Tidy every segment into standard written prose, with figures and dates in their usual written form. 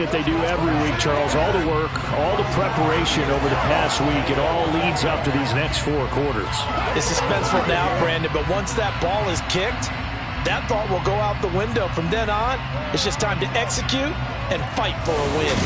that they do every week, Charles. All the work, all the preparation over the past week, it all leads up to these next 4 quarters. It's suspenseful now, Brandon, but once that ball is kicked, that thought will go out the window. From then on, it's just time to execute and fight for a win.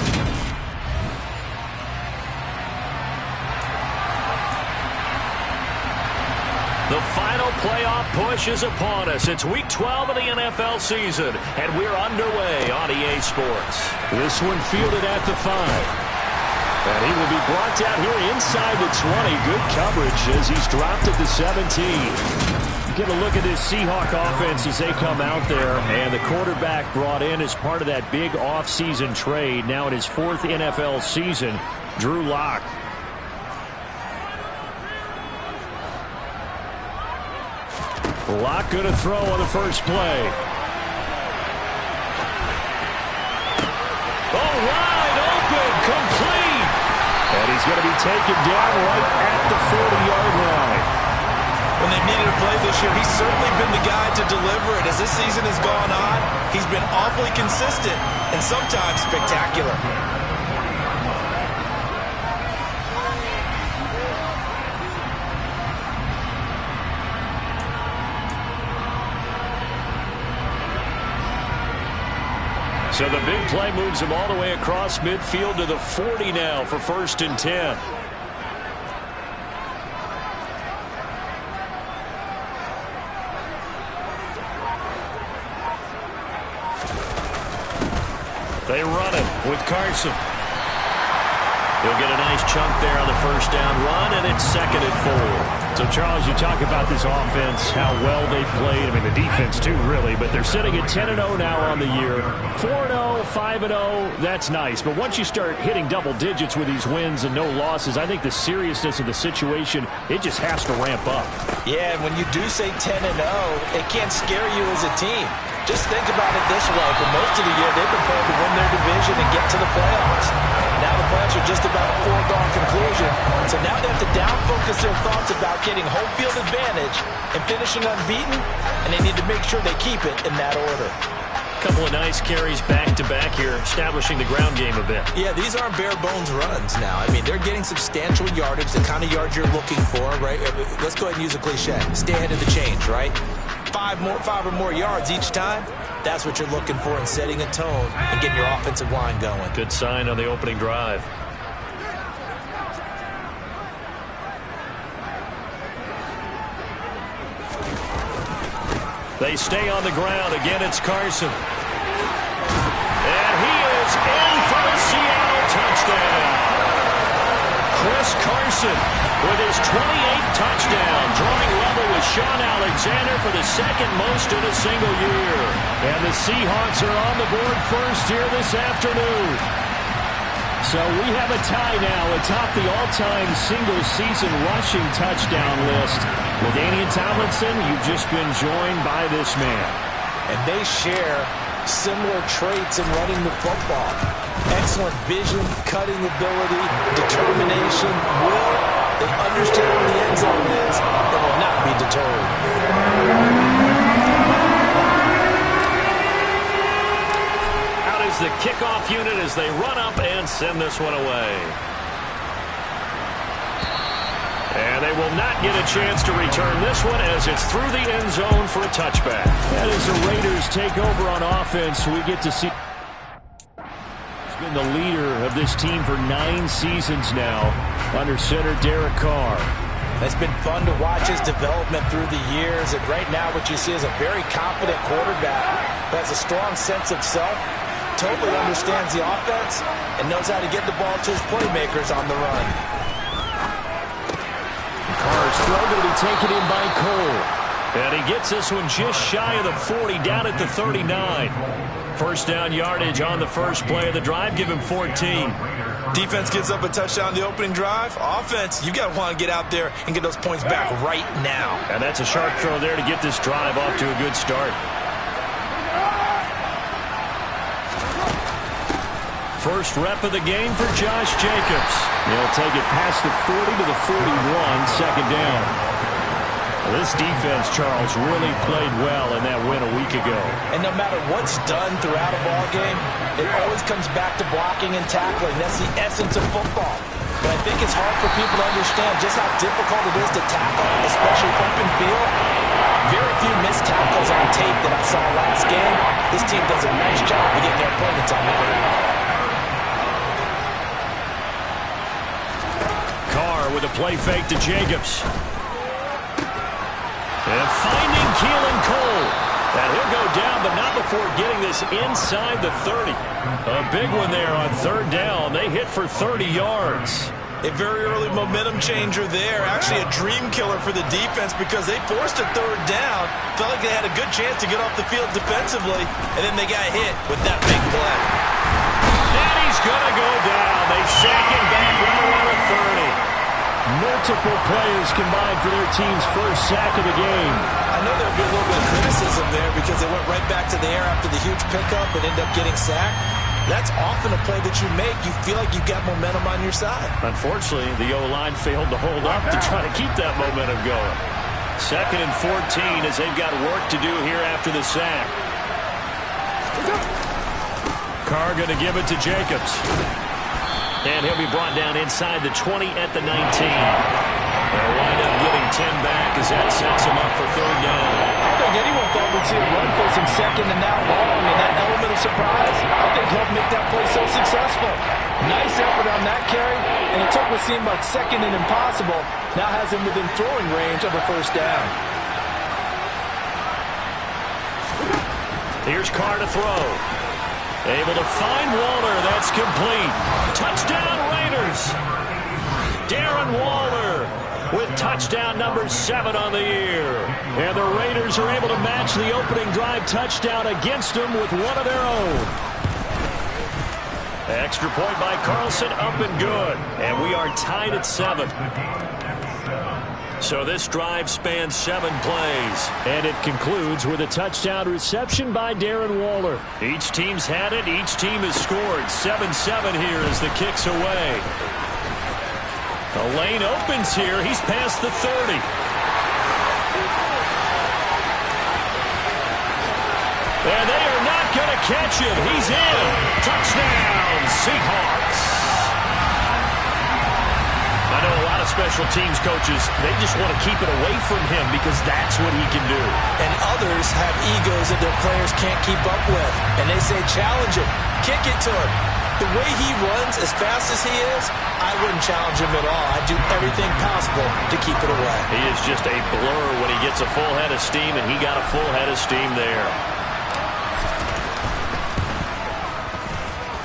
The final playoff push is upon us. It's week 12 of the NFL season, and we're underway on EA Sports. This one fielded at the 5. And he will be brought down here inside the 20. Good coverage as he's dropped at the 17. Get a look at this Seahawk offense as they come out there. And the quarterback brought in as part of that big offseason trade. Now in his 4th NFL season, Drew Lock. Lock going to throw on the first play. Oh, wide open, complete. And he's going to be taken down right at the 40-yard line. When they needed a play this year, he's certainly been the guy to deliver it. As this season has gone on, he's been awfully consistent and sometimes spectacular. So the big play moves him all the way across midfield to the 40 now for 1st and 10. They run it with Carson. He'll get a nice chunk there on the first down run, and it's 2nd and 4. So, Charles, you talk about this offense, how well they played. I mean, the defense, too, really. But they're sitting at 10-0 now on the year. 4-0, 5-0, that's nice. But once you start hitting double digits with these wins and no losses, I think the seriousness of the situation, it just has to ramp up. Yeah, and when you do say 10-0, it can't scare you as a team. Just think about it this way. For most of the year, they've been playing to win their division and get to the playoffs. Now the playoffs are just about a foregone conclusion. So now they have to down-focus their thoughts about getting home field advantage and finishing unbeaten, and they need to make sure they keep it in that order. Couple of nice carries back-to-back here, establishing the ground game a bit. Yeah, these aren't bare-bones runs now. I mean, they're getting substantial yardage, the kind of yards you're looking for, right? Let's go ahead and use a cliche. Stay ahead of the change, right? 5 or more yards each time. That's what you're looking for in setting a tone and getting your offensive line going. Good sign on the opening drive. They stay on the ground. Again, it's Carson. And he is in for the Seattle touchdown. Chris Carson with his 28th touchdown, drawing level with Sean Alexander for the 2nd most in a single year. And the Seahawks are on the board first here this afternoon. So we have a tie now atop the all-time single-season rushing touchdown list. LaDainian Tomlinson, you've just been joined by this man. And they share similar traits in running the football. Excellent vision, cutting ability, determination, will. They understand where the end zone is and will not be deterred. Out is the kickoff unit as they run up and send this one away. And they will not get a chance to return this one as it's through the end zone for a touchback. And as the Raiders take over on offense, we get to see... He's been the leader of this team for 9 seasons now under center Derek Carr. It's been fun to watch his development through the years. And right now what you see is a very confident quarterback who has a strong sense of self, totally understands the offense, and knows how to get the ball to his playmakers on the run. Carr's throw going to be taken in by Cole. And he gets this one just shy of the 40, down at the 39. First down yardage on the first play of the drive, give him 14. Defense gets up a touchdown the opening drive. Offense, you got to want to get out there and get those points back right now. And that's a sharp throw there to get this drive off to a good start. First rep of the game for Josh Jacobs. He'll take it past the 40 to the 41, 2nd down. This defense, Charles, really played well in that win a week ago. And no matter what's done throughout a ball game, it always comes back to blocking and tackling. That's the essence of football. But I think it's hard for people to understand just how difficult it is to tackle, especially open field. Very few missed tackles on tape that I saw last game. This team does a nice job of getting their opponents on the ground. Carr with a play fake to Jacobs. And finding Keelan Cole. And he'll go down, but not before getting this inside the 30. A big one there on third down. They hit for 30 yards. A very early momentum changer there. Actually a dream killer for the defense because they forced a third down. Felt like they had a good chance to get off the field defensively, and then they got hit with that big play. And he's going to go down. They sack him back right around the 30. Multiple players combined for their team's first sack of the game. I know there'll be a little bit of criticism there because they went right back to the air after the huge pickup and ended up getting sacked. That's often a play that you make. You feel like you've got momentum on your side. Unfortunately, the O-line failed to hold up to try to keep that momentum going. 2nd and 14 as they've got work to do here after the sack. Carr going to give it to Jacobs. And he'll be brought down inside the 20 at the 19. They'll wind up getting 10 back as that sets him up for third down. I think anyone thought we'd see a run for some second and now long, and that element of surprise, I think, helped make that play so successful. Nice effort on that carry, and it took what seemed like second and impossible, now has him within throwing range of a first down. Here's Carr to throw. Able to find Waller. That's complete. Touchdown Raiders. Darren Waller with touchdown number 7 on the year. And the Raiders are able to match the opening drive touchdown against them with one of their own. Extra point by Carlson, up and good. And we are tied at 7. So this drive spans 7 plays, and it concludes with a touchdown reception by Darren Waller. Each team's had it. Each team has scored. 7-7 here as the kick's away. The lane opens here. He's past the 30. And they are not going to catch him. He's in. Touchdown, Seahawks. I know a lot of special teams coaches, they just want to keep it away from him because that's what he can do. And others have egos that their players can't keep up with. And they say, challenge him, kick it to him. The way he runs as fast as he is, I wouldn't challenge him at all. I'd do everything possible to keep it away. He is just a blur when he gets a full head of steam, and he got a full head of steam there.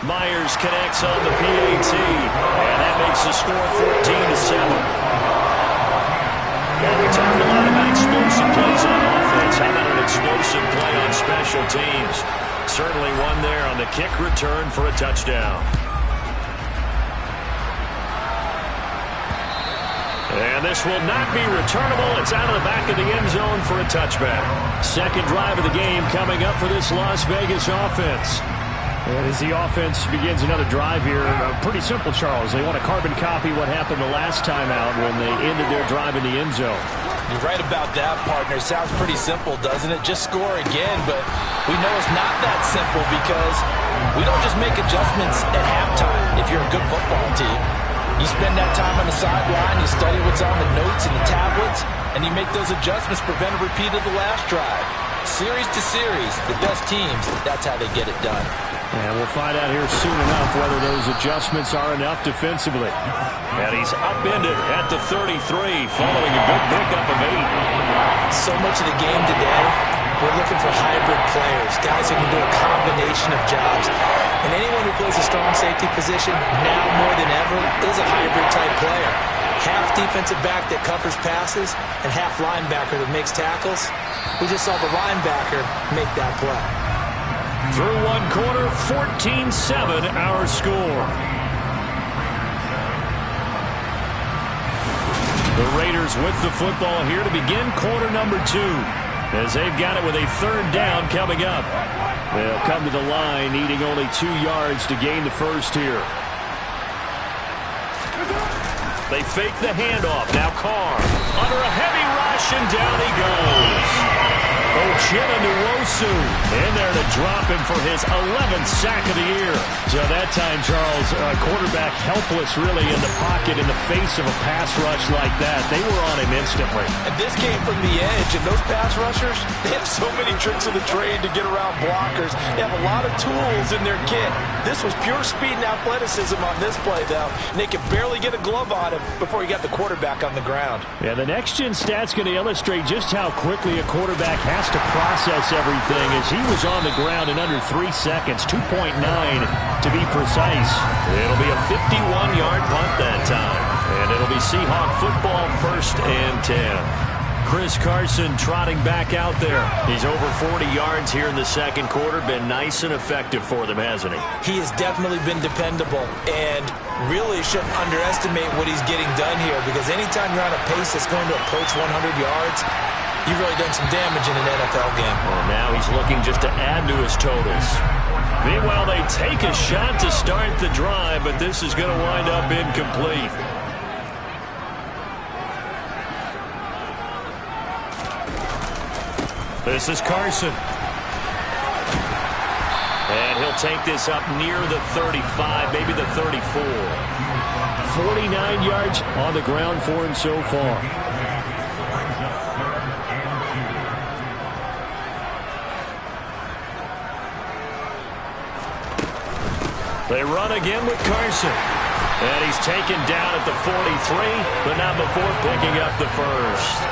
Myers connects on the PAT, and that makes the score 14-7. Well, we talked a lot about explosive plays on offense. How about an explosive play on special teams? Certainly one there on the kick return for a touchdown. And this will not be returnable. It's out of the back of the end zone for a touchback. Second drive of the game coming up for this Las Vegas offense. And as the offense begins another drive here, pretty simple, Charles. They want to carbon copy what happened the last time out when they ended their drive in the end zone. You're right about that, partner. Sounds pretty simple, doesn't it? Just score again, but we know it's not that simple because we don't just make adjustments at halftime if you're a good football team. You spend that time on the sideline, you study what's on the notes and the tablets, and you make those adjustments, prevent a repeat of the last drive. Series to series, the best teams, that's how they get it done. And we'll find out here soon enough whether those adjustments are enough defensively. And he's upended at the 33 following a good pickup of 8. So much of the game today, we're looking for hybrid players, guys who can do a combination of jobs. And anyone who plays a strong safety position, now more than ever, is a hybrid-type player. Half defensive back that covers passes and half linebacker that makes tackles. We just saw the linebacker make that play. Through one quarter, 14-7 our score. The Raiders with the football here to begin quarter number 2. As they've got it with a third down coming up. They'll come to the line needing only 2 yards to gain the first here. They fake the handoff. Now Carr under a heavy ride. rushing down he goes. Uchenna Nwosu in there to drop him for his 11th sack of the year. So that time, Charles, quarterback helpless really in the pocket in the face of a pass rush like that. They were on him instantly. And this came from the edge, and those pass rushers, they have so many tricks of the trade to get around blockers. They have a lot of tools in their kit. This was pure speed and athleticism on this play, though. And they could barely get a glove on him before he got the quarterback on the ground. Yeah, the next-gen stat's going to illustrate just how quickly a quarterback has to process everything, as he was on the ground in under 3 seconds, 2.9 to be precise. It'll be a 51-yard punt that time, and it'll be Seahawk football, 1st and 10. Chris Carson trotting back out there. He's over 40 yards here in the second quarter. Been nice and effective for them, hasn't he? He has definitely been dependable, and really shouldn't underestimate what he's getting done here, because anytime you're on a pace that's going to approach 100 yards, you've really done some damage in an NFL game. Well, now he's looking just to add to his totals. Meanwhile, they take a shot to start the drive, but this is going to wind up incomplete. This is Carson. And he'll take this up near the 35, maybe the 34. 49 yards on the ground for him so far. They run again with Carson. And he's taken down at the 43, but not before picking up the first.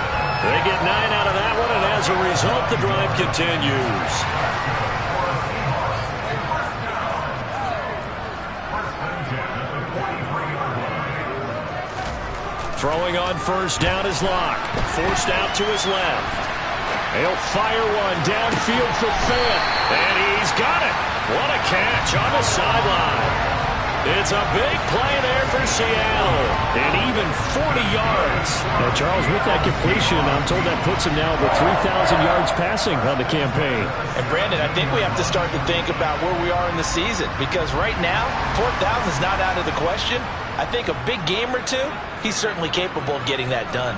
They get 9 out of that one, and as a result, the drive continues. Throwing on first down is Locke. Forced out to his left. He'll fire one downfield for Fant. And he's got it. What a catch on the sideline. It's a big play there for Seattle. And even 40 yards. Now, Charles, with that completion, I'm told that puts him now over 3,000 yards passing on the campaign. And, Brandon, I think we have to start to think about where we are in the season, because right now, 4,000 is not out of the question. I think a big game or two, he's certainly capable of getting that done.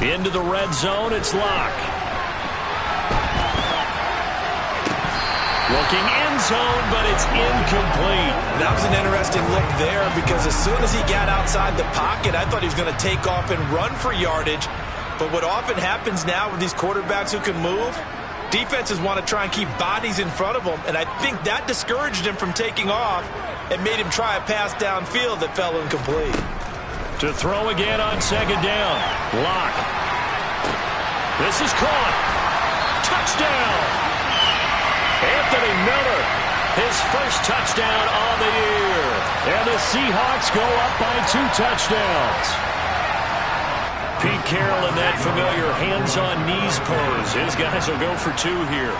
Into the red zone, it's Locke. Looking end zone, but it's incomplete. That was an interesting look there, because as soon as he got outside the pocket, I thought he was going to take off and run for yardage. But what often happens now with these quarterbacks who can move, defenses want to try and keep bodies in front of them, and I think that discouraged him from taking off and made him try a pass downfield that fell incomplete. To throw again on second down. Locke. This is caught. Touchdown. Anthony Miller, his first touchdown on the year. And the Seahawks go up by 2 touchdowns. Pete Carroll in that familiar hands-on knees pose. His guys will go for 2 here.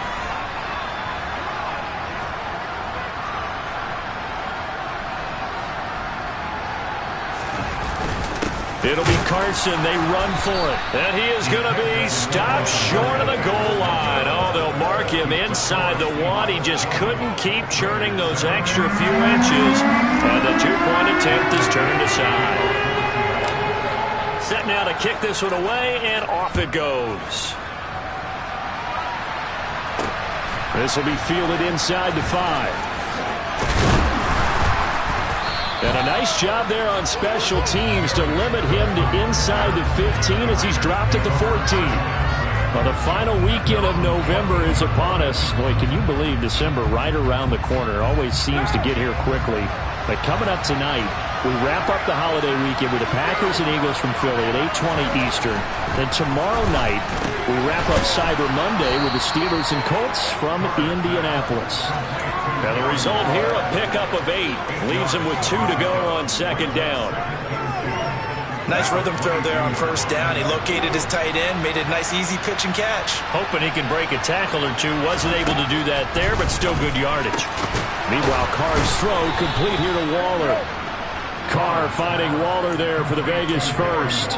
It'll be Carson. They run for it. And he is going to be stopped short of the goal line. Oh, they'll mark him inside the 1. He just couldn't keep churning those extra few inches. And the 2-point attempt is turned aside. Set now to kick this one away, and off it goes. This will be fielded inside the 5. And a nice job there on special teams to limit him to inside the 15 as he's dropped at the 14. Well, the final weekend of November is upon us. Boy, can you believe December right around the corner? Always seems to get here quickly. But coming up tonight, we wrap up the holiday weekend with the Packers and Eagles from Philly at 8:20 Eastern. Then tomorrow night, we wrap up Cyber Monday with the Steelers and Colts from Indianapolis. Now the result here, a pickup of 8. Leaves him with 2 to go on second down. Nice rhythm throw there on first down. He located his tight end, made a nice easy pitch and catch. Hoping he can break a tackle or 2. Wasn't able to do that there, but still good yardage. Meanwhile, Carr's throw complete here to Waller. Carr finding Waller there for the Vegas first.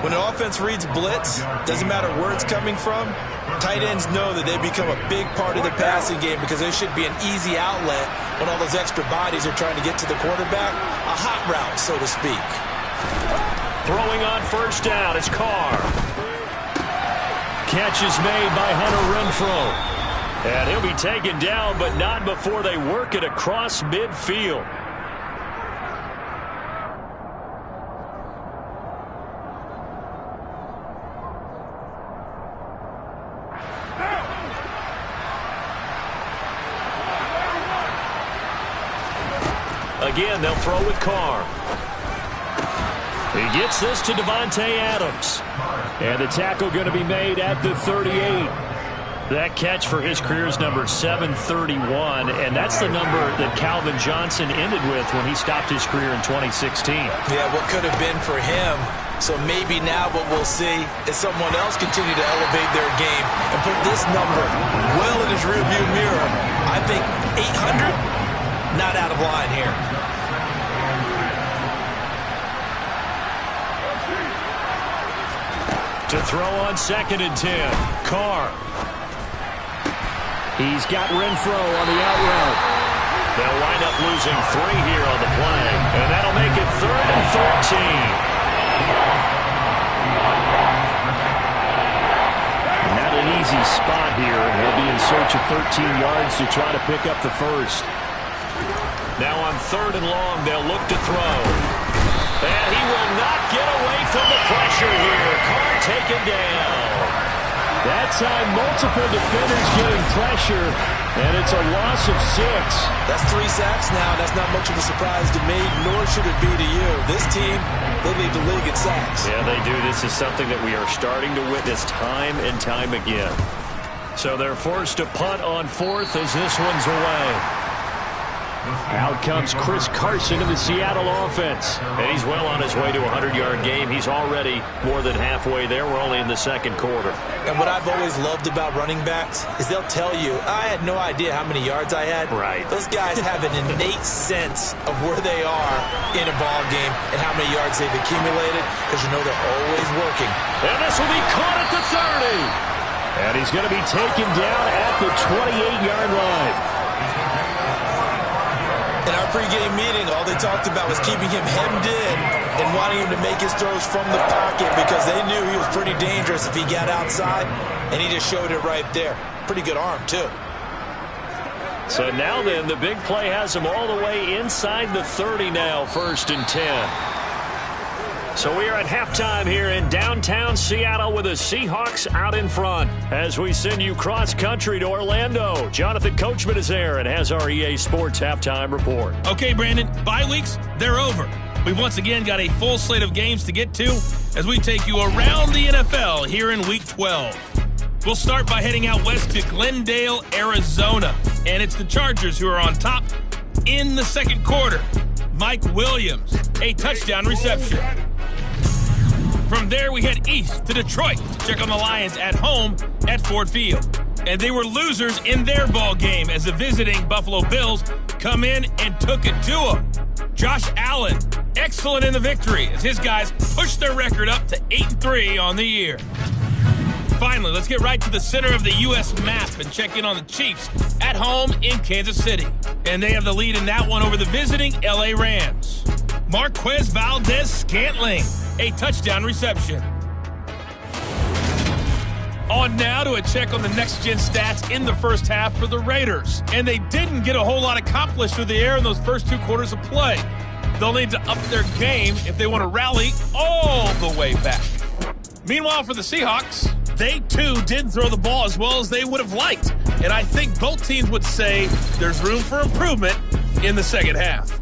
When an offense reads blitz, doesn't matter where it's coming from, tight ends know that they become a big part of the passing game because there should be an easy outlet when all those extra bodies are trying to get to the quarterback. A hot route, so to speak. Throwing on first down, it's Carr. Catch is made by Hunter Renfrow. And he'll be taken down, but not before they work it across midfield. Again, they'll throw with Carr. He gets this to Davante Adams. And the tackle going to be made at the 38. That catch for his career is number 731, and that's the number that Calvin Johnson ended with when he stopped his career in 2016. Yeah, what could have been for him. So maybe now what we'll see is someone else continue to elevate their game and put this number well in his rearview mirror. I think 800, not out of line here. To throw on 2nd and 10, Carr. He's got Renfrow on the out route. They'll wind up losing 3 here on the play, and that'll make it 3rd and 13. Not an easy spot here, and he'll be in search of 13 yards to try to pick up the first. Now on 3rd and long, they'll look to throw. And he will not get away from the pressure here. Carr taken down. That time, multiple defenders getting pressure, and it's a loss of 6. That's 3 sacks now. That's not much of a surprise to me, nor should it be to you. This team, they lead the league in sacks. Yeah, they do. This is something that we are starting to witness time and time again. So they're forced to punt on 4th as this one's away. Out comes Chris Carson in the Seattle offense. And he's well on his way to a 100-yard game. He's already more than halfway there. We're only in the 2nd quarter. And what I've always loved about running backs is they'll tell you, I had no idea how many yards I had. Right. Those guys have an innate sense of where they are in a ball game and how many yards they've accumulated because you know they're always working. And this will be caught at the 30. And he's going to be taken down at the 28-yard line. In our pregame meeting, all they talked about was keeping him hemmed in and wanting him to make his throws from the pocket because they knew he was pretty dangerous if he got outside, and he just showed it right there. Pretty good arm, too. So now then, the big play has him all the way inside the 30 now, 1st and 10. So we are at halftime here in downtown Seattle with the Seahawks out in front. As we send you cross-country to Orlando, Jonathan Coachman is there and has our EA Sports halftime report. Okay, Brandon, bye weeks, they're over. We've once again got a full slate of games to get to as we take you around the NFL here in Week 12. We'll start by heading out west to Glendale, Arizona. And it's the Chargers who are on top in the 2nd quarter. Mike Williams, a touchdown reception. From there, we head east to Detroit to check on the Lions at home at Ford Field. And they were losers in their ball game as the visiting Buffalo Bills come in and took it to them. Josh Allen, excellent in the victory as his guys pushed their record up to 8-3 on the year. Finally, let's get right to the center of the U.S. map and check in on the Chiefs at home in Kansas City. And they have the lead in that one over the visiting L.A. Rams. Marquez Valdez-Scantling, a touchdown reception. On now to a check on the next-gen stats in the first half for the Raiders. And they didn't get a whole lot accomplished through the air in those first 2 quarters of play. They'll need to up their game if they want to rally all the way back. Meanwhile, for the Seahawks, they too didn't throw the ball as well as they would have liked. And I think both teams would say there's room for improvement in the second half.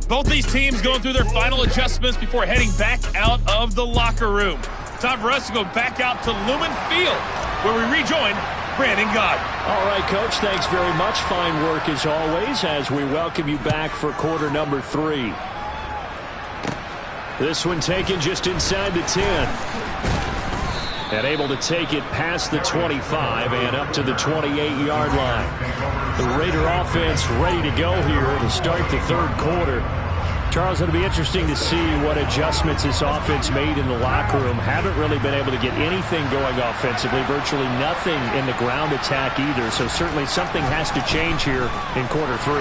Both these teams going through their final adjustments before heading back out of the locker room. Time for us to go back out to Lumen Field, where we rejoin Brandon Gott. All right, Coach, thanks very much. Fine work as always as we welcome you back for quarter number 3. This one taken just inside the 10. And able to take it past the 25 and up to the 28-yard line. The Raider offense ready to go here to start the 3rd quarter. Charles, it'll be interesting to see what adjustments this offense made in the locker room. Haven't really been able to get anything going offensively, virtually nothing in the ground attack either. So certainly something has to change here in quarter 3.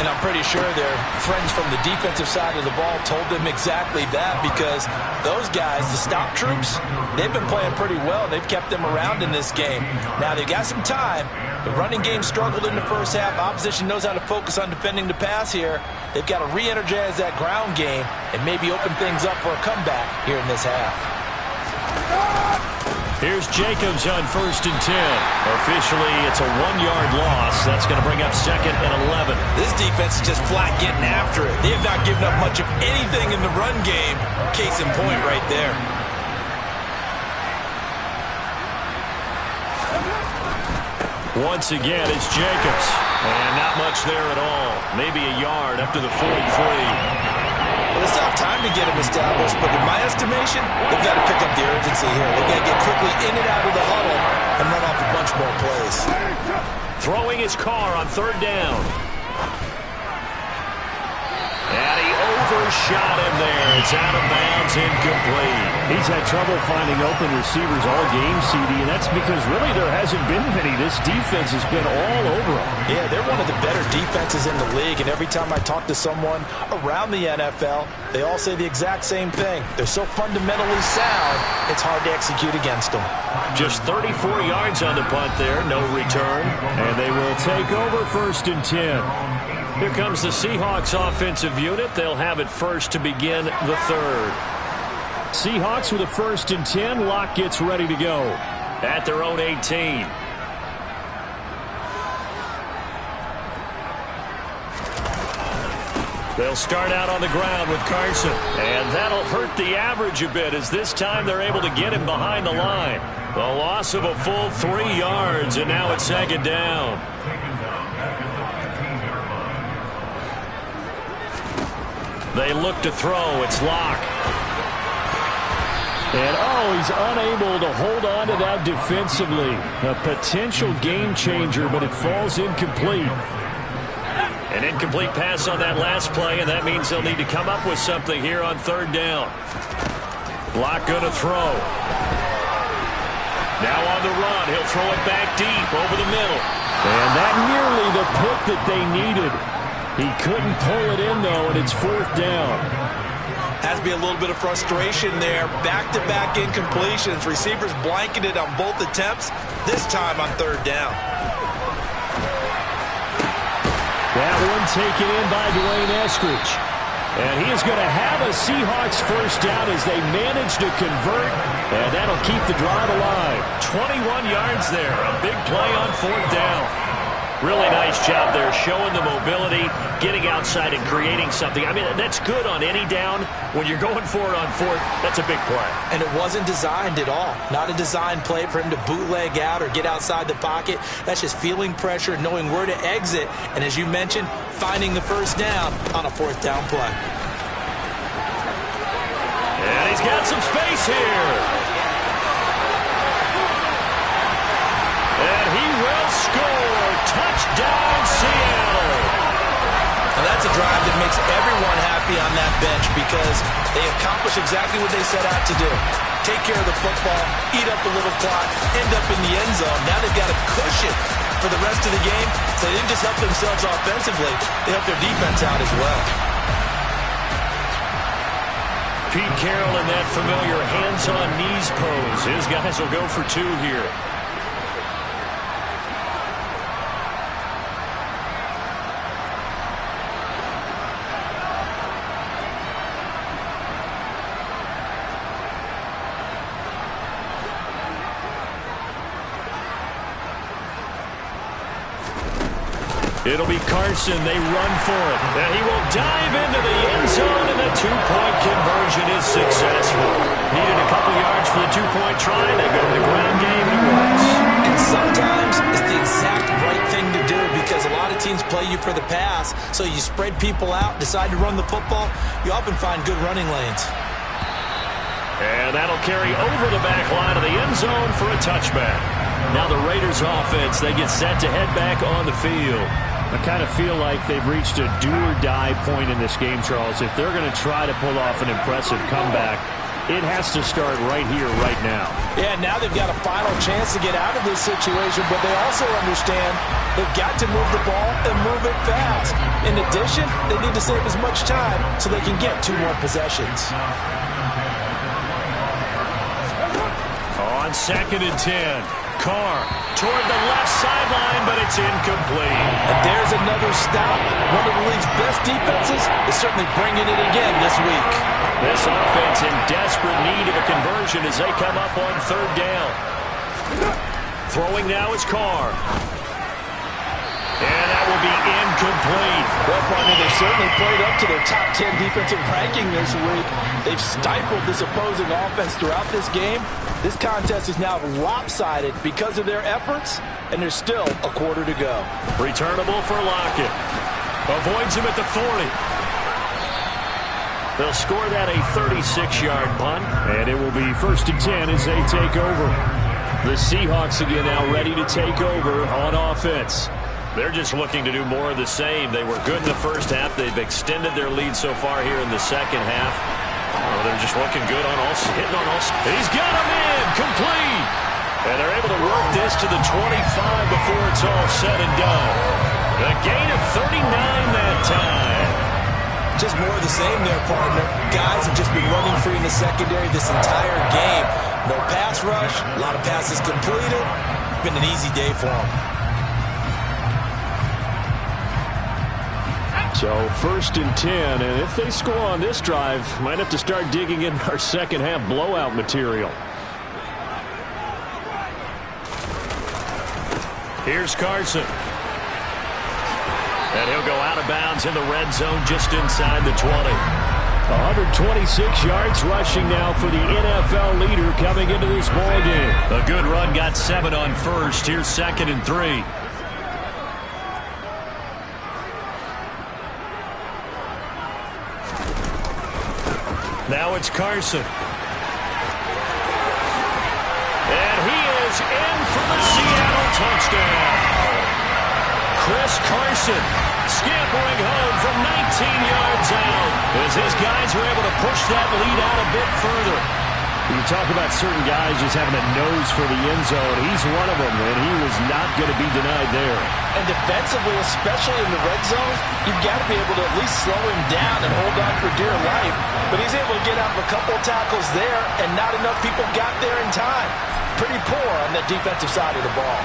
And I'm pretty sure their friends from the defensive side of the ball told them exactly that, because those guys, the stop troops, they've been playing pretty well. They've kept them around in this game. Now they've got some time. The running game struggled in the first half. Opposition knows how to focus on defending the pass here. They've got to re-energize that ground game and maybe open things up for a comeback here in this half. Here's Jacobs on 1st and 10. Officially, it's a 1-yard loss. That's going to bring up 2nd and 11. This defense is just flat getting after it. They have not given up much of anything in the run game. Case in point right there. Once again, it's Jacobs. And not much there at all. Maybe a yard up to the 43. Well, it's not time to get him established, but in my estimation, they've got to pick up the urgency here. They've got to get quickly in and out of the huddle and run off a bunch more plays. Throwing his car on 3rd down. And he overshot him there. It's out of bounds, incomplete. He's had trouble finding open receivers all game, CD, and that's because really there hasn't been many. This defense has been all over him. Yeah, they're one of the better defenses in the league, and every time I talk to someone around the NFL, they all say the exact same thing. They're so fundamentally sound, it's hard to execute against them. Just 34 yards on the punt there, no return, and they will take over 1st and 10. Here comes the Seahawks offensive unit. They'll have it first to begin the 3rd. Seahawks with a 1st and 10. Locke gets ready to go at their own 18. They'll start out on the ground with Carson. And that'll hurt the average a bit, as this time they're able to get him behind the line. The loss of a full 3 yards, and now it's 2nd down. They look to throw. It's Locke. And, he's unable to hold on to that defensively. A potential game changer, but it falls incomplete. An incomplete pass on that last play, and that means they'll need to come up with something here on 3rd down. Locke going to throw. Now on the run. He'll throw it back deep over the middle. And that nearly the pick that they needed. He couldn't pull it in, though, and it's 4th down. Has to be a little bit of frustration there. Back-to-back incompletions. Receivers blanketed on both attempts, this time on 3rd down. That one taken in by Dwayne Eskridge. And he is going to have a Seahawks 1st down as they manage to convert, and that'll keep the drive alive. 21 yards there. A big play on 4th down. Really nice job there, showing the mobility, getting outside and creating something. I mean, that's good on any down. When you're going for it on 4th, that's a big play. And it wasn't designed at all. Not a designed play for him to bootleg out or get outside the pocket. That's just feeling pressure, knowing where to exit, and as you mentioned, finding the 1st down on a 4th down play. And he's got some space here. And he will score. Touchdown, Seattle. And that's a drive that makes everyone happy on that bench, because they accomplish exactly what they set out to do. Take care of the football, eat up a little clock, end up in the end zone. Now they've got a cushion for the rest of the game, so they didn't just help themselves offensively, they helped their defense out as well. Pete Carroll in that familiar hands-on knees pose. His guys will go for 2 here. It'll be Carson. They run for it. And he will dive into the end zone, and the 2-point conversion is successful. Needed a couple yards for the 2-point try. They go to the ground game, and it works. And sometimes it's the exact right thing to do, because a lot of teams play you for the pass, so you spread people out, decide to run the football, you often find good running lanes. And that'll carry over the back line of the end zone for a touchback. Now the Raiders offense, they get set to head back on the field. I kind of feel like they've reached a do-or-die point in this game, Charles. If they're going to try to pull off an impressive comeback, it has to start right here, right now. Yeah, now they've got a final chance to get out of this situation, but they also understand they've got to move the ball and move it fast. In addition, they need to save as much time so they can get 2 more possessions. On 2nd and 10, Carr toward the left sideline, but it's incomplete. And there's another stop. One of the league's best defenses is certainly bringing it again this week. This offense in desperate need of a conversion as they come up on 3rd down. Throwing now is Carr. And that will be incomplete. Well, partner, they've certainly played up to their top 10 defensive ranking this week. They've stifled this opposing offense throughout this game. This contest is now lopsided because of their efforts, and there's still a quarter to go. Returnable for Lockett. Avoids him at the 40. They'll score that a 36-yard punt. And it will be 1st and 10 as they take over. The Seahawks again now ready to take over on offense. They're just looking to do more of the same. They were good in the first half. They've extended their lead so far here in the second half. Oh, they're just looking good on all, hitting on all. He's got him in, complete. And they're able to work this to the 25 before it's all said and done. A gain of 39 that time. Just more of the same there, partner. Guys have just been running free in the secondary this entire game. No pass rush, a lot of passes completed. It's been an easy day for them. So 1st and 10, and if they score on this drive, might have to start digging in our second half blowout material. Here's Carson. And he'll go out of bounds in the red zone just inside the 20. 126 yards rushing now for the NFL leader coming into this ball game. A good run, got 7 on first. Here's 2nd and 3. Now it's Carson. And he is in for the Seattle touchdown. Chris Carson scampering home from 19 yards out as his guys are able to push that lead out a bit further. You talk about certain guys just having a nose for the end zone. He's one of them, and he was not going to be denied there. And defensively, especially in the red zone, you've got to be able to at least slow him down and hold on for dear life. But he's able to get out of a couple tackles there, and not enough people got there in time. Pretty poor on the defensive side of the ball.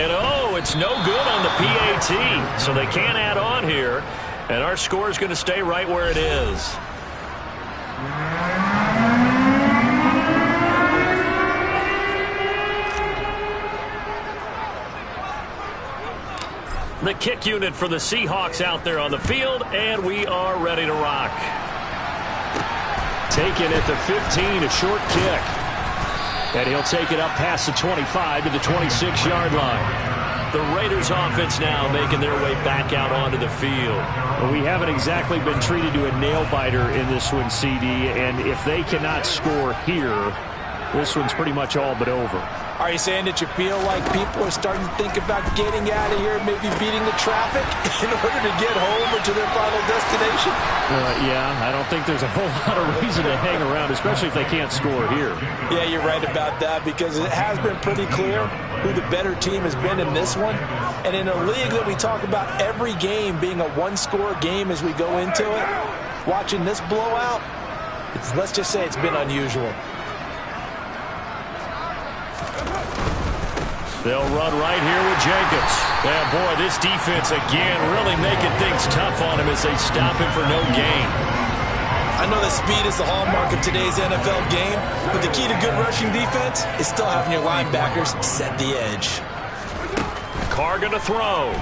And oh, it's no good on the PAT, so they can't add on here. And our score is going to stay right where it is. The kick unit for the Seahawks out there on the field, and we are ready to rock. Taken at the 15, a short kick. And he'll take it up past the 25 to the 26-yard line. The Raiders offense now making their way back out onto the field. Well, we haven't exactly been treated to a nail-biter in this one, CD, and if they cannot score here, this one's pretty much all but over. Are you saying that you feel like people are starting to think about getting out of here, maybe beating the traffic in order to get home or to their final destination? Yeah, I don't think there's a whole lot of reason to hang around, especially if they can't score here. Yeah, you're right about that, because it has been pretty clear who the better team has been in this one. And in a league that we talk about every game being a one-score game as we go into it, watching this blowout, let's just say it's been unusual. They'll run right here with Jacobs. Yeah, boy, this defense again really making things tough on him as they stop him for no gain. I know that speed is the hallmark of today's NFL game, but the key to good rushing defense is still having your linebackers set the edge. Carr going to throw.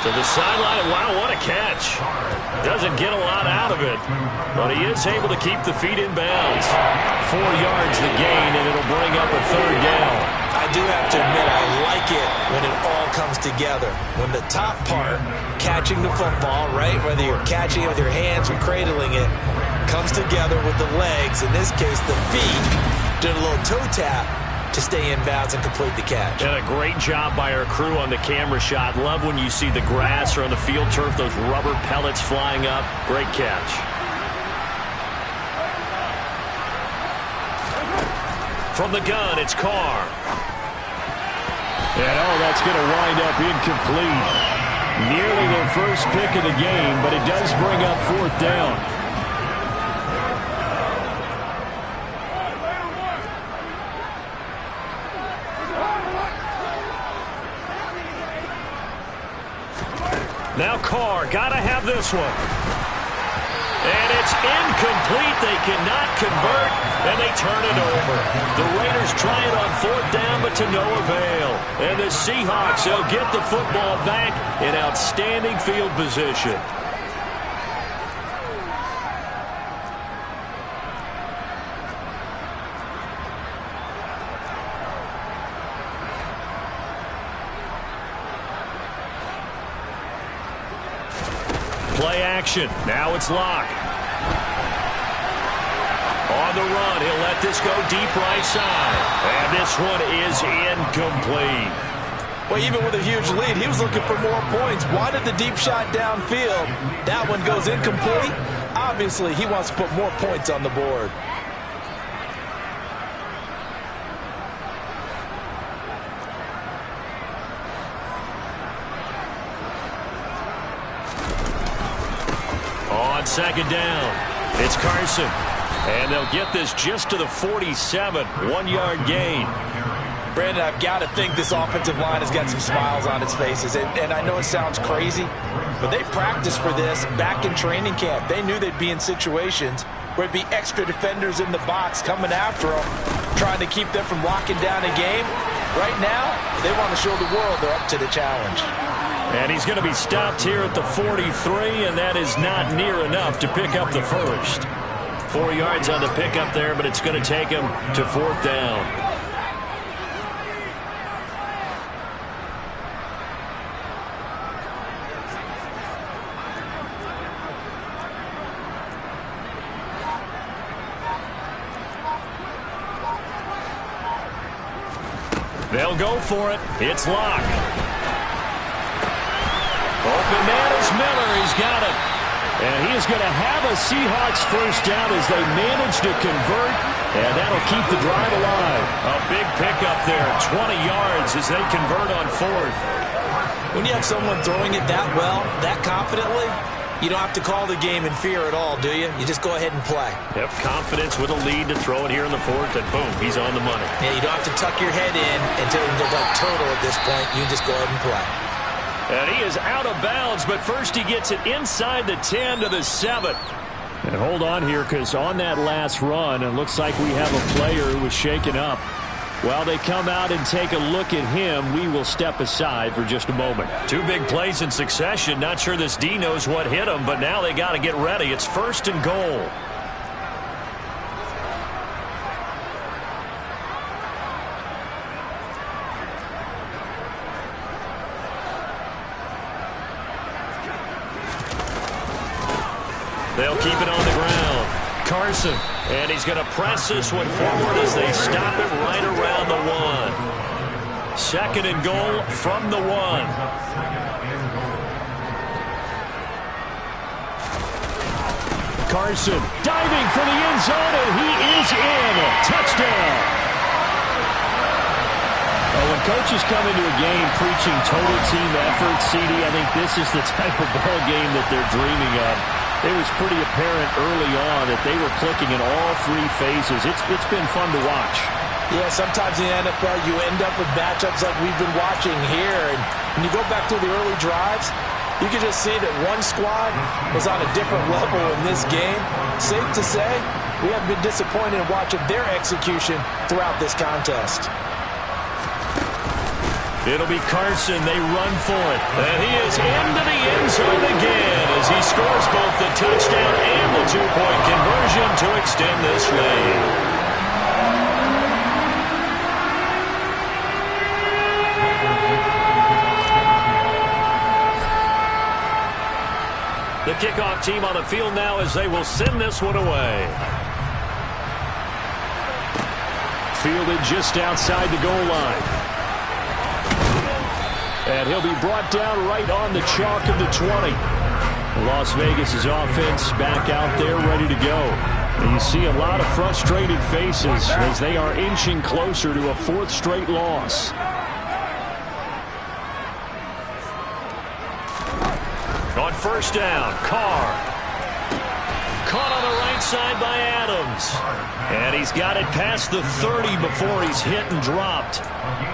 To the sideline. Wow, what a catch. Doesn't get a lot out of it, but he is able to keep the feet in bounds. 4 yards the gain, and it'll bring up a 3rd down. I do have to admit, I like it when it all comes together. When the top part, catching the football, right, whether you're catching it with your hands or cradling it, comes together with the legs, in this case the feet, did a little toe tap, to stay inbounds and complete the catch. And a great job by our crew on the camera shot. Love when you see the grass or on the field turf, those rubber pellets flying up. Great catch. From the gun, it's Carr. And that's going to wind up incomplete. Nearly their first pick of the game, but it does bring up 4th down. Now Carr, gotta have this one. And it's incomplete. They cannot convert, and they turn it over. The Raiders try it on 4th down, but to no avail. And the Seahawks, they'll get the football back in outstanding field position. Play action. Now it's Locke. On the run, he'll let this go deep right side. And this one is incomplete. Well, even with a huge lead, he was looking for more points. Wanted the deep shot downfield. That one goes incomplete. Obviously, he wants to put more points on the board. On 2nd down, it's Carson. And they'll get this just to the 47, 1-yard gain. Brandon, I've got to think this offensive line has got some smiles on its faces. And I know it sounds crazy, but they practiced for this back in training camp. They knew they'd be in situations where it'd be extra defenders in the box coming after them, trying to keep them from locking down a game. Right now, they want to show the world they're up to the challenge. And he's going to be stopped here at the 43, and that is not near enough to pick up the first. 4 yards on the pickup there, but it's going to take him to 4th down. They'll go for it. It's Locke. Open man is Miller. He's got it. And he is going to have a Seahawks first down as they manage to convert. And that'll keep the drive alive. A big pickup there. 20 yards as they convert on 4th. When you have someone throwing it that well, that confidently, you don't have to call the game in fear at all, do you? You just go ahead and play. Yep, confidence with a lead to throw it here in the 4th, and boom, he's on the money. Yeah, you don't have to tuck your head in until you go like turtle at this point. You can just go ahead and play. And he is out of bounds, but first he gets it inside the 10 to the 7. And hold on here, because on that last run, it looks like we have a player who was shaken up. While they come out and take a look at him, we will step aside for just a moment. 2 big plays in succession. Not sure this D knows what hit him, but now they got to get ready. It's 1st and goal. They'll keep it on the ground. Carson, and he's going to press this one forward as they stop it right around the 1. 2nd and goal from the 1. Carson diving for the end zone, and he is in. Touchdown. When coaches come into a game preaching total team effort, CD, I think this is the type of ball game that they're dreaming of. It was pretty apparent early on that they were clicking in all 3 phases. It's been fun to watch. Yeah, sometimes in the NFL you end up with matchups like we've been watching here. And when you go back to the early drives, you can just see that one squad was on a different level in this game. Safe to say, we haven't been disappointed in watching their execution throughout this contest. It'll be Carson. They run for it. And he is into the end zone again as he scores both the touchdown and the 2-point conversion to extend this lead. The kickoff team on the field now as they will send this one away. fielded just outside the goal line. And he'll be brought down right on the chalk of the 20. Las Vegas' offense back out there ready to go. And you see a lot of frustrated faces as they are inching closer to a fourth straight loss. On first down, Carr. Caught on the right side by Adams. And he's got it past the 30 before he's hit and dropped.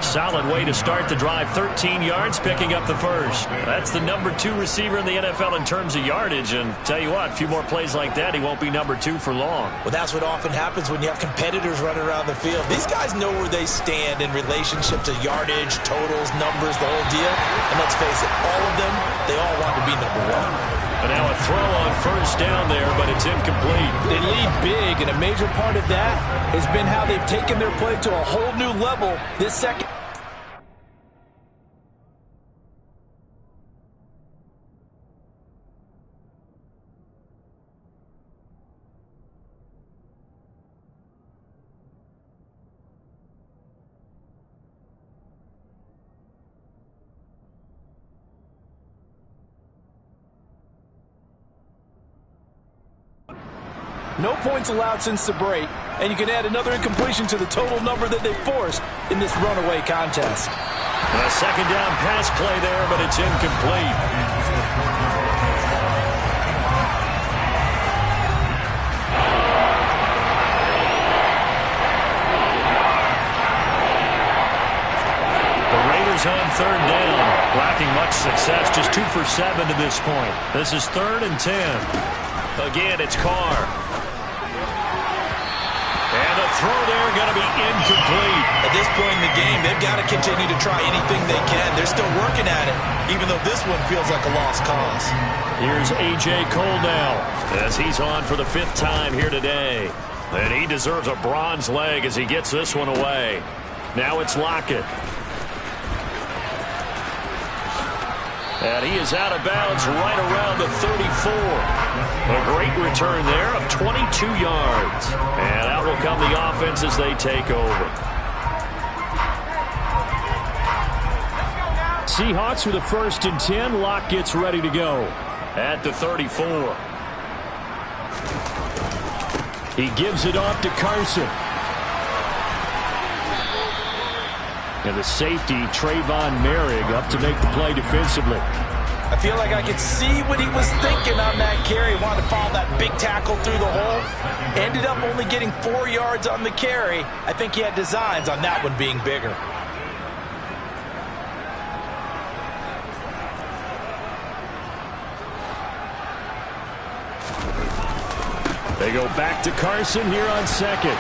Solid way to start the drive. 13 yards, picking up the first. That's the number 2 receiver in the NFL in terms of yardage. And tell you what, a few more plays like that, he won't be number 2 for long. Well, that's what often happens when you have competitors running around the field. These guys know where they stand in relationship to yardage, totals, numbers, the whole deal. And let's face it, all of them, they all want to be number 1. But now a throw on first down there, but it's incomplete. They lead big, and a major part of that has been how they've taken their play to a whole new level this second. No points allowed since the break, and you can add another incompletion to the total number that they forced in this runaway contest. A second down pass play there, but it's incomplete. The Raiders on third down, lacking much success, just 2 for 7 to this point. This is 3rd and 10. Again, it's Carr. And the throw there going to be incomplete. At this point in the game, they've got to continue to try anything they can. They're still working at it, even though this one feels like a lost cause. Here's A.J. Cole now, as he's on for the 5th time here today. And he deserves a bronze leg as he gets this one away. Now it's Lockett. And he is out of bounds right around the 34. A great return there of 22 yards. And out will come the offense as they take over. Seahawks with a 1st and 10. Lock gets ready to go. At the 34. He gives it off to Carson. And the safety, Trayvon Merrick, up to make the play defensively. I feel like I could see what he was thinking on that carry. Wanted to follow that big tackle through the hole. Ended up only getting 4 yards on the carry. I think he had designs on that one being bigger. They go back to Carson here on 2nd.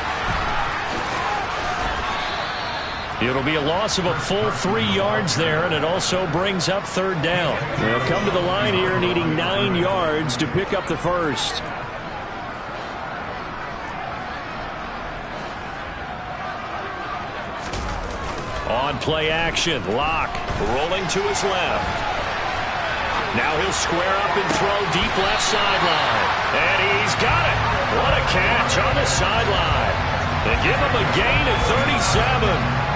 It'll be a loss of a full 3 yards there, and it also brings up 3rd down. They'll come to the line here needing 9 yards to pick up the first. On play action, Locke rolling to his left. Now he'll square up and throw deep left sideline. And he's got it. What a catch on the sideline. They give him a gain of 37.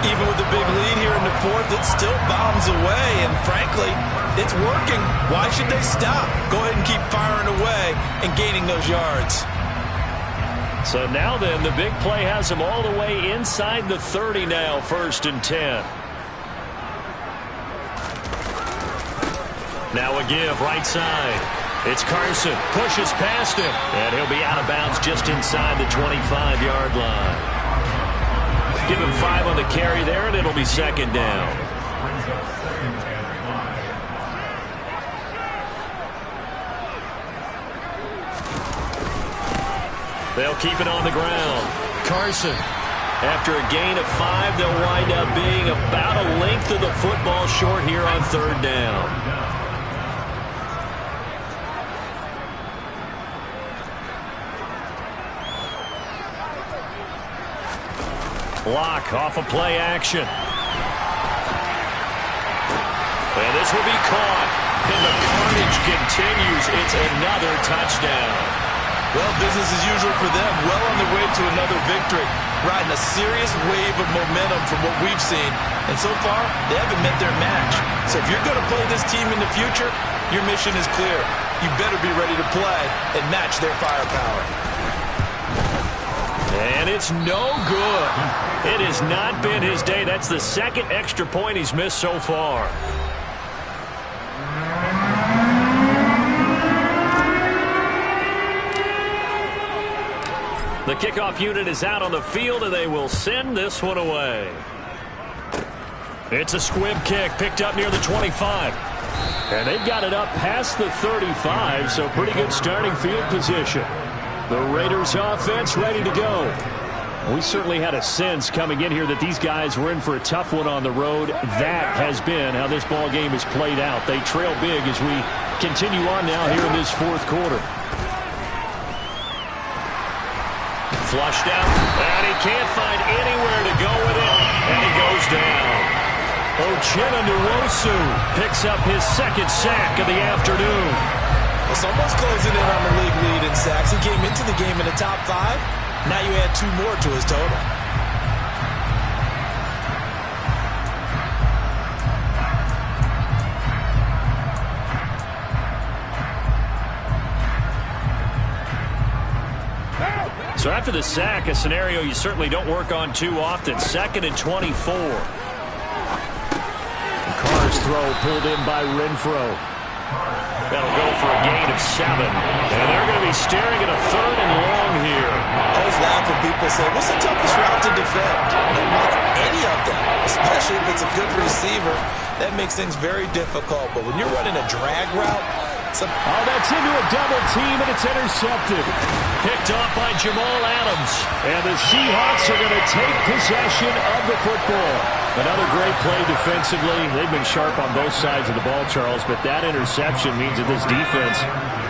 Even with the big lead here in the 4th, it still bombs away. And frankly, it's working. Why should they stop? Go ahead and keep firing away and gaining those yards. So now then, the big play has him all the way inside the 30 now, 1st and 10. Now a give, right side. It's Carson, pushes past him, and he'll be out of bounds just inside the 25-yard line. Give him 5 on the carry there, and it'll be 2nd down. They'll keep it on the ground. Carson, after a gain of 5, they'll wind up being about a length of the football short here on 3rd down. Block off of play action. And this will be caught. And the carnage continues. It's another touchdown. Well, business as usual for them. Well on their way to another victory. Riding a serious wave of momentum from what we've seen. And so far, they haven't met their match. So if you're going to play this team in the future, your mission is clear. You better be ready to play and match their firepower. And it's no good. It has not been his day. That's the second extra point he's missed so far. The kickoff unit is out on the field, and they will send this one away. It's a squib kick picked up near the 25. And they've got it up past the 35, so pretty good starting field position. The Raiders offense ready to go. We certainly had a sense coming in here that these guys were in for a tough one on the road. That has been how this ball game has played out. They trail big as we continue on now here in this fourth quarter. Flushed out, and he can't find anywhere to go with it, and he goes down. Uchenna Nwosu picks up his second sack of the afternoon. Well, someone's closing in on the league lead in sacks. He came into the game in the top 5. Now you add 2 more to his total. So after the sack, a scenario you certainly don't work on too often. 2nd and 24. Carr's throw pulled in by Renfro. That'll go for a gain of 7. And they're going to be staring at a 3rd and long here. I always laugh when people say, what's the toughest route to defend? I'm like, any of them, especially if it's a good receiver. That makes things very difficult. But when you're running a drag route, that's into a double team, and it's intercepted. Picked off by Jamal Adams. And the Seahawks are going to take possession of the football. Another great play defensively. They've been sharp on both sides of the ball, Charles, but that interception means that this defense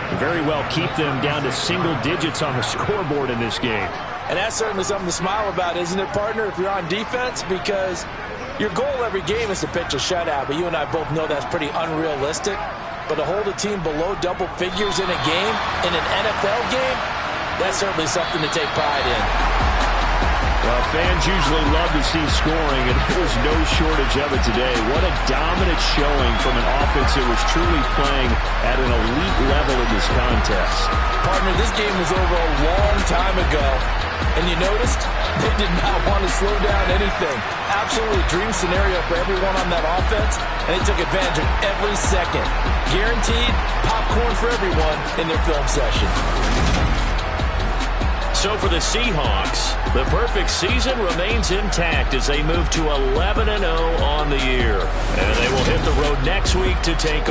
can very well keep them down to single digits on the scoreboard in this game. And that's certainly something to smile about, isn't it, partner, if you're on defense? Because your goal every game is to pitch a shutout, but you and I both know that's pretty unrealistic. But to hold a team below double figures in a game, in an NFL game, that's certainly something to take pride in. Well, fans usually love to see scoring, and there was no shortage of it today. What a dominant showing from an offense that was truly playing at an elite level in this contest. Partner, this game was over a long time ago, and you noticed they did not want to slow down anything. Absolutely a dream scenario for everyone on that offense, and they took advantage of every second. Guaranteed popcorn for everyone in their film session. So for the Seahawks, the perfect season remains intact as they move to 11-0 on the year. And they will hit the road next week to take on